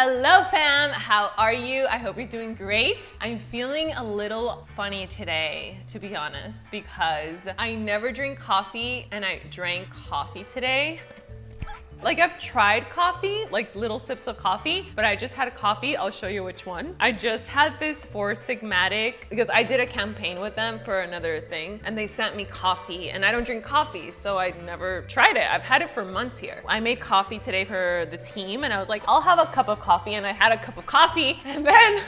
Hello fam, how are you? I hope you're doing great. I'm feeling a little funny today, to be honest, because I never drink coffee and I drank coffee today. Like I've tried coffee, like little sips of coffee, but I just had a coffee. I'll show you which one. I just had this Four Sigmatic because I did a campaign with them for another thing and they sent me coffee and I don't drink coffee, so I never tried it. I've had it for months here. I made coffee today for the team and I was like, I'll have a cup of coffee, and I had a cup of coffee and then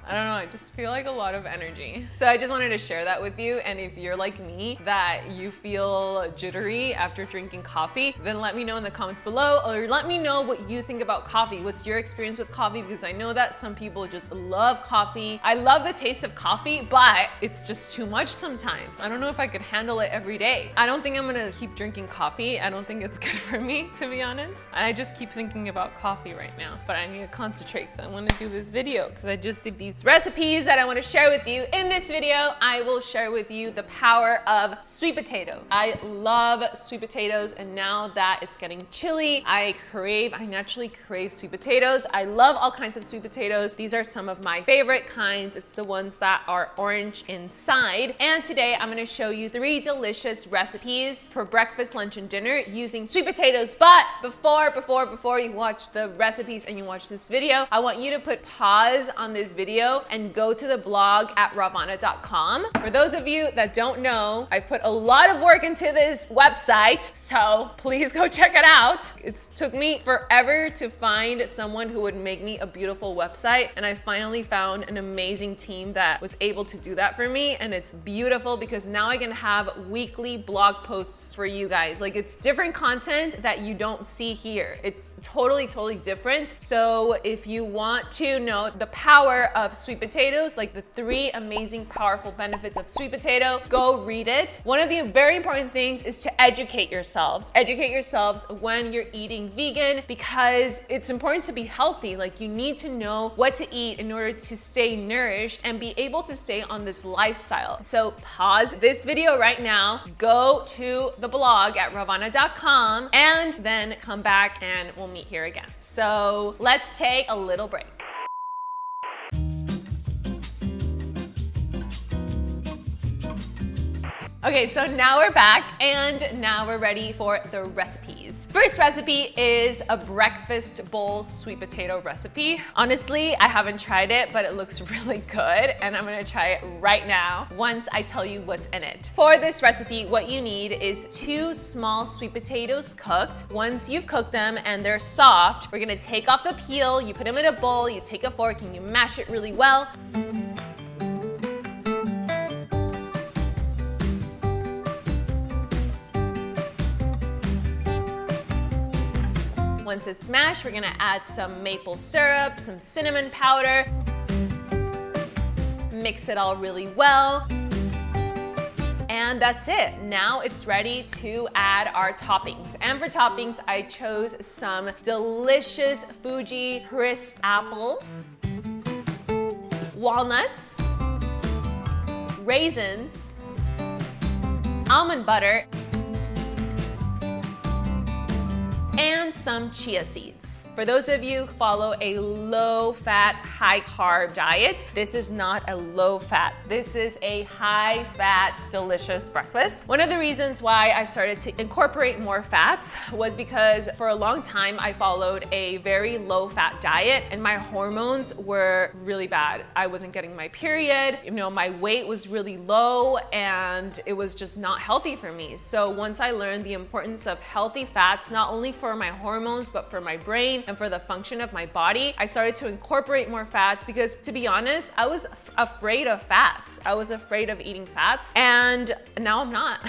I don't know, I just feel like a lot of energy. So I just wanted to share that with you. And if you're like me, that you feel jittery after drinking coffee, then let me know in the comments below, or let me know what you think about coffee. What's your experience with coffee? Because I know that some people just love coffee. I love the taste of coffee, but it's just too much sometimes. I don't know if I could handle it every day. I don't think I'm gonna keep drinking coffee. I don't think it's good for me, to be honest. I just keep thinking about coffee right now, but I need to concentrate, so I wanna do this video because I just did these recipes that I want to share with you. In this video, I will share with you the power of sweet potato. I love sweet potatoes, and now that it's getting chilly, I naturally crave sweet potatoes. I love all kinds of sweet potatoes. These are some of my favorite kinds. It's the ones that are orange inside. And today I'm going to show you 3 delicious recipes for breakfast, lunch, and dinner using sweet potatoes. But before you watch the recipes and you watch this video, I want you to put pause on this video and go to the blog at Yovana.com. For those of you that don't know, I've put a lot of work into this website, so please go check it out. It took me forever to find someone who would make me a beautiful website, and I finally found an amazing team that was able to do that for me, and it's beautiful because now I can have weekly blog posts for you guys. Like, it's different content that you don't see here. It's totally different. So if you want to know the power of sweet potatoes, like the 3 amazing, powerful benefits of sweet potato, go read it. One of the very important things is to educate yourselves. Educate yourselves when you're eating vegan, because it's important to be healthy. Like, you need to know what to eat in order to stay nourished and be able to stay on this lifestyle. So pause this video right now, go to the blog at Yovana.com, and then come back and we'll meet here again. So let's take a little break. Okay, so now we're back and now we're ready for the recipes. First recipe is a breakfast bowl sweet potato recipe. Honestly, I haven't tried it, but it looks really good and I'm gonna try it right now once I tell you what's in it. For this recipe, what you need is 2 small sweet potatoes cooked. Once you've cooked them and they're soft, we're gonna take off the peel, you put them in a bowl, you take a fork and you mash it really well. Once it's smashed, we're gonna add some maple syrup, some cinnamon powder, mix it all really well, and that's it. Now it's ready to add our toppings. And for toppings, I chose some delicious Fuji crisp apple, walnuts, raisins, almond butter, and some chia seeds. For those of you who follow a low-fat, high-carb diet, this is not a low-fat. This is a high-fat, delicious breakfast. One of the reasons why I started to incorporate more fats was because for a long time I followed a very low-fat diet and my hormones were really bad. I wasn't getting my period, my weight was really low and it was just not healthy for me. So once I learned the importance of healthy fats, not only for my hormones, but for my brain and for the function of my body, I started to incorporate more fats because, to be honest, I was afraid of fats. I was afraid of eating fats, and now I'm not.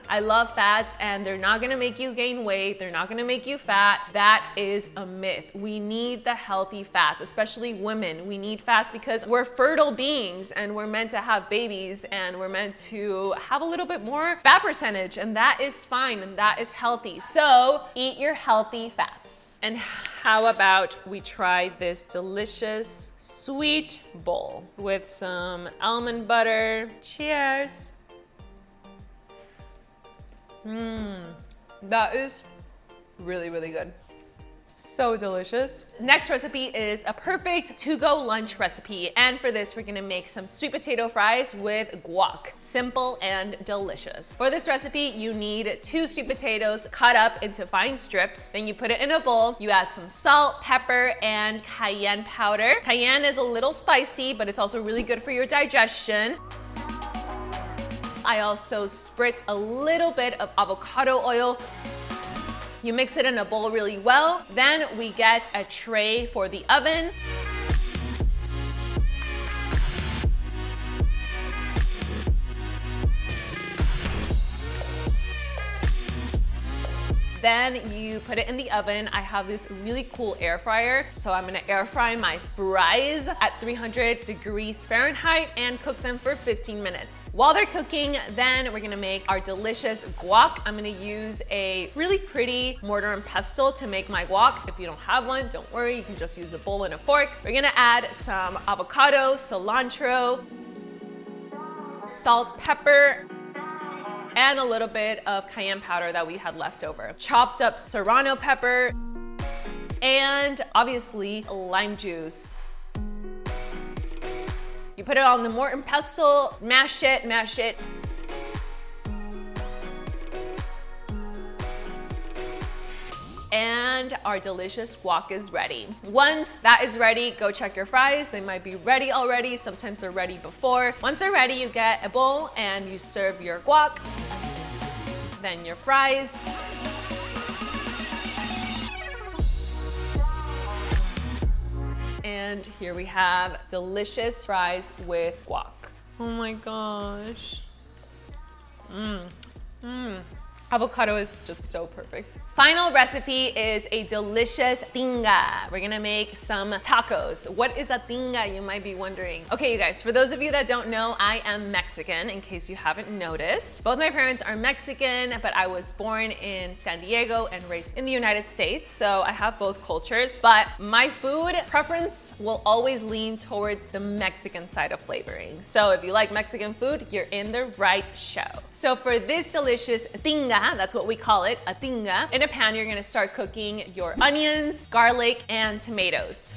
I love fats and they're not gonna make you gain weight. They're not gonna make you fat. That is a myth. We need the healthy fats, especially women. We need fats because we're fertile beings and we're meant to have babies and we're meant to have a little bit more fat percentage, and that is fine and that is healthy. So eat your healthy fats. And how about we try this delicious sweet bowl with some almond butter. Cheers. That is really, really good. So delicious. Next recipe is a perfect to-go lunch recipe. And for this, we're gonna make some sweet potato fries with guac. Simple and delicious. For this recipe, you need 2 sweet potatoes cut up into fine strips. Then you put it in a bowl. You add some salt, pepper, and cayenne powder. Cayenne is a little spicy, but it's also really good for your digestion. I also spritz a little bit of avocado oil. You mix it in a bowl really well. Then we get a tray for the oven. Then you put it in the oven. I have this really cool air fryer, so I'm gonna air fry my fries at 300 degrees Fahrenheit and cook them for 15 minutes. While they're cooking, then we're gonna make our delicious guac. I'm gonna use a really pretty mortar and pestle to make my guac. If you don't have one, don't worry, you can just use a bowl and a fork. We're gonna add some avocado, cilantro, salt, pepper, and a little bit of cayenne powder that we had left over. Chopped up serrano pepper, and obviously lime juice. You put it on the mortar and pestle, mash it, mash it. And our delicious guac is ready. Once that is ready, go check your fries. They might be ready already. Sometimes they're ready before. Once they're ready, you get a bowl and you serve your guac, then your fries. And here we have delicious fries with guac. Oh my gosh. Avocado is just so perfect. Final recipe is a delicious tinga. We're gonna make some tacos. What is a tinga, you might be wondering? Okay, you guys, for those of you that don't know, I am Mexican, in case you haven't noticed. Both my parents are Mexican, but I was born in San Diego and raised in the United States, so I have both cultures, but my food preference will always lean towards the Mexican side of flavoring. So if you like Mexican food, you're in the right show. So for this delicious tinga, that's what we call it, a tinga, in a pan, you're gonna start cooking your onions, garlic, and tomatoes.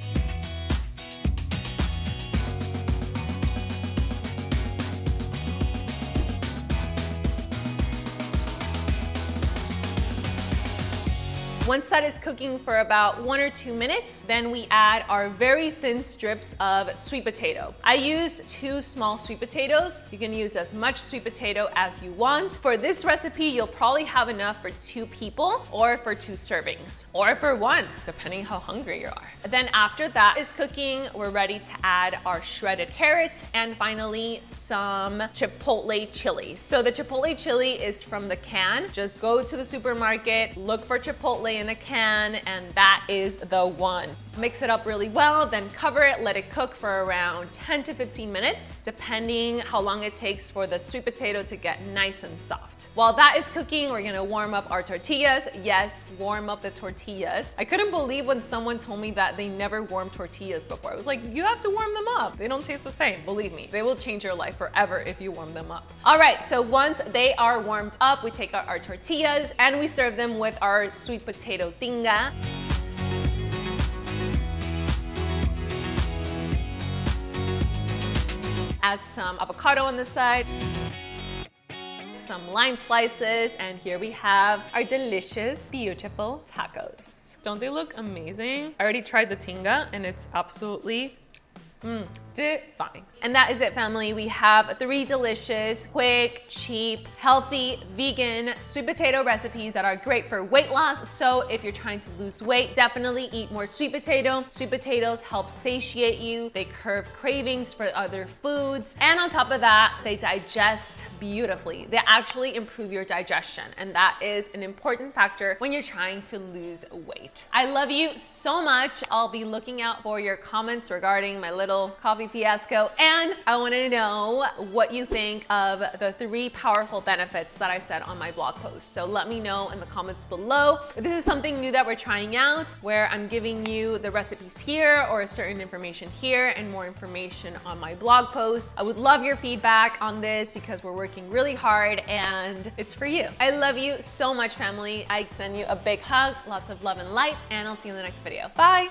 Once that is cooking for about 1 or 2 minutes, then we add our very thin strips of sweet potato. I use 2 small sweet potatoes. You can use as much sweet potato as you want. For this recipe, you'll probably have enough for 2 people or for 2 servings or for 1, depending how hungry you are. Then after that is cooking, we're ready to add our shredded carrot and finally some chipotle chili. So the chipotle chili is from the can. Just go to the supermarket, look for chipotle in a can, and that is the one. Mix it up really well, then cover it, let it cook for around 10 to 15 minutes, depending how long it takes for the sweet potato to get nice and soft. While that is cooking, we're gonna warm up our tortillas. Yes, warm up the tortillas. I couldn't believe when someone told me that they never warmed tortillas before. I was like, you have to warm them up. They don't taste the same, believe me. They will change your life forever if you warm them up. All right, so once they are warmed up, we take out our tortillas and we serve them with our sweet potato tinga. Add some avocado on the side, some lime slices, and here we have our delicious, beautiful tacos. Don't they look amazing? I already tried the tinga and it's absolutely divine. And that is it, family. We have 3 delicious, quick, cheap, healthy, vegan sweet potato recipes that are great for weight loss. So if you're trying to lose weight, definitely eat more sweet potato. Sweet potatoes help satiate you. They curb cravings for other foods. And on top of that, they digest beautifully. They actually improve your digestion. And that is an important factor when you're trying to lose weight. I love you so much. I'll be looking out for your comments regarding my little little coffee fiasco, and I want to know what you think of the 3 powerful benefits that I said on my blog post. So let me know in the comments below. If this is something new that we're trying out, where I'm giving you the recipes here or certain information here and more information on my blog post. I would love your feedback on this because we're working really hard and it's for you. I love you so much, family. I send you a big hug, lots of love and light, and I'll see you in the next video. Bye.